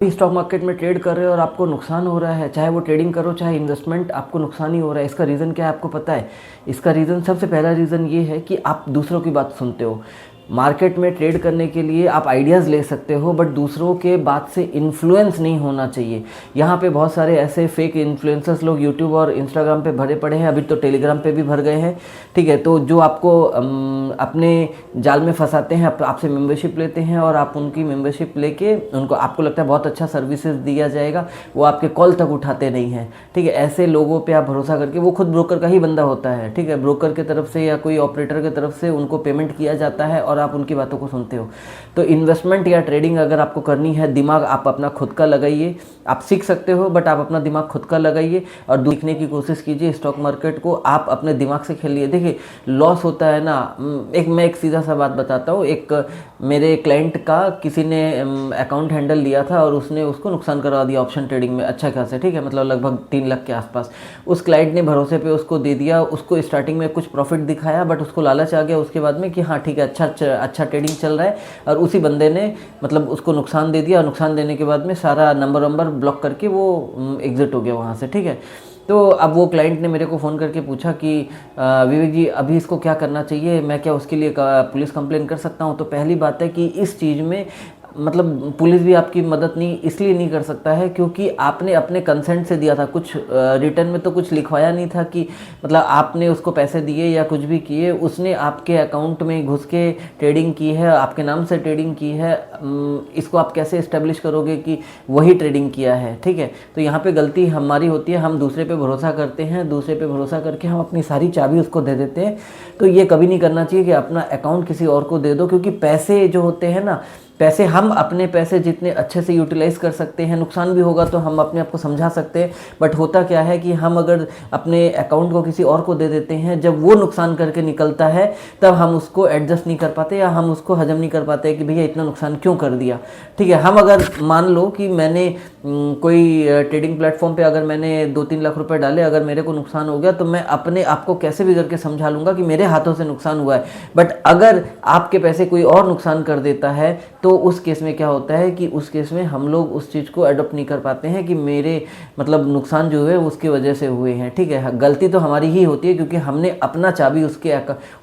Stock market में trade कर रहे हो और आपको नुकसान हो रहा है, चाहे वो ट्रेडिंग करो चाहे इन्वेस्टमेंट, आपको नुकसान ही हो रहा है। इसका रीज़न क्या है आपको पता है? इसका रीज़न, सबसे पहला रीज़न ये है कि आप दूसरों की बात सुनते हो। मार्केट में ट्रेड करने के लिए आप आइडियाज़ ले सकते हो, बट दूसरों के बात से इन्फ्लुएंस नहीं होना चाहिए। यहाँ पे बहुत सारे ऐसे फेक इन्फ्लुएंसर्स लोग यूट्यूब और इंस्टाग्राम पे भरे पड़े हैं, अभी तो टेलीग्राम पे भी भर गए हैं। ठीक है, तो जो आपको अपने जाल में फंसाते हैं, आपसे मेंबरशिप लेते हैं और आप उनकी मेंबरशिप लेके उनको, आपको लगता है बहुत अच्छा सर्विसेज दिया जाएगा, वो आपके कॉल तक उठाते नहीं हैं। ठीक है, ऐसे लोगों पे आप भरोसा करके, वो खुद ब्रोकर का ही बंदा होता है। ठीक है, ब्रोकर की तरफ से या कोई ऑपरेटर की तरफ से उनको पेमेंट किया जाता है और आप उनकी बातों को सुनते हो। तो इन्वेस्टमेंट या ट्रेडिंग अगर आपको करनी है, दिमाग आप अपना खुद का लगाइए। आप सीख सकते हो बट आप अपना दिमाग खुद का लगाइए और सीखने की कोशिश कीजिए। स्टॉक मार्केट को आप अपने दिमाग से खेलिए। देखिए, लॉस होता है ना, मैं एक सीधा सा बात बताता हूँ। एक मेरे क्लाइंट का किसी ने अकाउंट हैंडल लिया था और उसने उसको नुकसान करवा दिया ऑप्शन ट्रेडिंग में अच्छा खासा। ठीक है, मतलब लगभग 3 लाख के आसपास। उस क्लाइंट ने भरोसे पे उसको दे दिया, उसको स्टार्टिंग में कुछ प्रॉफिट दिखाया बट उसको लालच आ गया उसके बाद में कि हाँ ठीक है, अच्छा ट्रेडिंग चल रहा है, और उसी बंदे ने मतलब उसको नुकसान दे दिया। नुकसान देने के बाद में सारा नंबर ब्लॉक करके वो एग्जिट हो गया वहाँ से। ठीक है, तो अब वो क्लाइंट ने मेरे को फ़ोन करके पूछा कि विवेक जी अभी इसको क्या करना चाहिए, मैं क्या उसके लिए पुलिस कंप्लेन कर सकता हूँ? तो पहली बात है कि इस चीज़ में मतलब पुलिस भी आपकी मदद नहीं इसलिए नहीं कर सकता है क्योंकि आपने अपने कंसेंट से दिया था, कुछ रिटर्न में तो कुछ लिखवाया नहीं था कि मतलब आपने उसको पैसे दिए या कुछ भी किए। उसने आपके अकाउंट में घुस के ट्रेडिंग की है, आपके नाम से ट्रेडिंग की है। इसको आप कैसे इस्टेब्लिश करोगे कि वही ट्रेडिंग किया है? ठीक है, तो यहाँ पे गलती हमारी होती है, हम दूसरे पे भरोसा करते हैं, दूसरे पे भरोसा करके हम अपनी सारी चाबी उसको दे देते हैं। तो ये कभी नहीं करना चाहिए कि अपना अकाउंट किसी और को दे दो, क्योंकि पैसे जो होते हैं ना, पैसे हम अपने पैसे जितने अच्छे से यूटिलाइज़ कर सकते हैं, नुकसान भी होगा तो हम अपने आप को समझा सकते हैं। बट होता क्या है कि हम अगर अपने अकाउंट को किसी और को दे देते हैं, जब वो नुकसान करके निकलता है तब हम उसको एडजस्ट नहीं कर पाते या हम उसको हजम नहीं कर पाते कि भैया इतना नुकसान क्यों कर दिया। ठीक है, हम अगर मान लो कि मैंने कोई ट्रेडिंग प्लेटफॉर्म पे अगर मैंने 2-3 लाख रुपए डाले, अगर मेरे को नुकसान हो गया तो मैं अपने आप को कैसे भी करके समझा लूँगा कि मेरे हाथों से नुकसान हुआ है। बट अगर आपके पैसे कोई और नुकसान कर देता है तो उस केस में क्या होता है कि उस केस में हम लोग उस चीज़ को अडॉप्ट नहीं कर पाते हैं कि मेरे मतलब नुकसान जो है उसकी वजह से हुए हैं। ठीक है, गलती तो हमारी ही होती है क्योंकि हमने अपना चाबी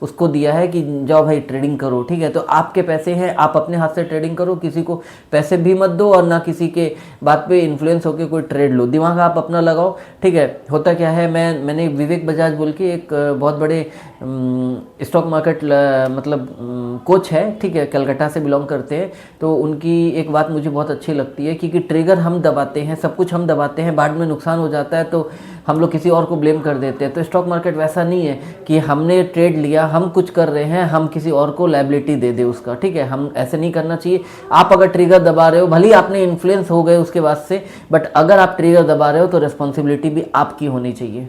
उसको दिया है कि जाओ भाई ट्रेडिंग करो। ठीक है, तो आपके पैसे हैं, आप अपने हाथ से ट्रेडिंग करो, किसी को पैसे भी मत दो और ना किसी के बात पे इन्फ्लुएंस होकर कोई ट्रेड लो, दिमाग आप अपना लगाओ। ठीक है, होता क्या है, मैंने विवेक बजाज बोल के एक बहुत बड़े स्टॉक मार्केट मतलब कोच है, ठीक है, कलकत्ता से बिलोंग करते हैं। तो उनकी एक बात मुझे बहुत अच्छी लगती है क्योंकि ट्रिगर हम दबाते हैं, सब कुछ हम दबाते हैं, बाद में नुकसान हो जाता है तो हम लोग किसी और को ब्लेम कर देते हैं। तो स्टॉक मार्केट वैसा नहीं है कि हमने ट्रेड लिया, हम कुछ कर रहे हैं, हम किसी और को लायबिलिटी दे दे उसका। ठीक है, हम ऐसे नहीं करना चाहिए। आप अगर ट्रिगर दबा रहे हो, भले ही आपने इन्फ्लुएंस हो गए उसके बाद से, बट अगर आप ट्रिगर दबा रहे हो तो रिस्पॉन्सिबिलिटी भी आपकी होनी चाहिए।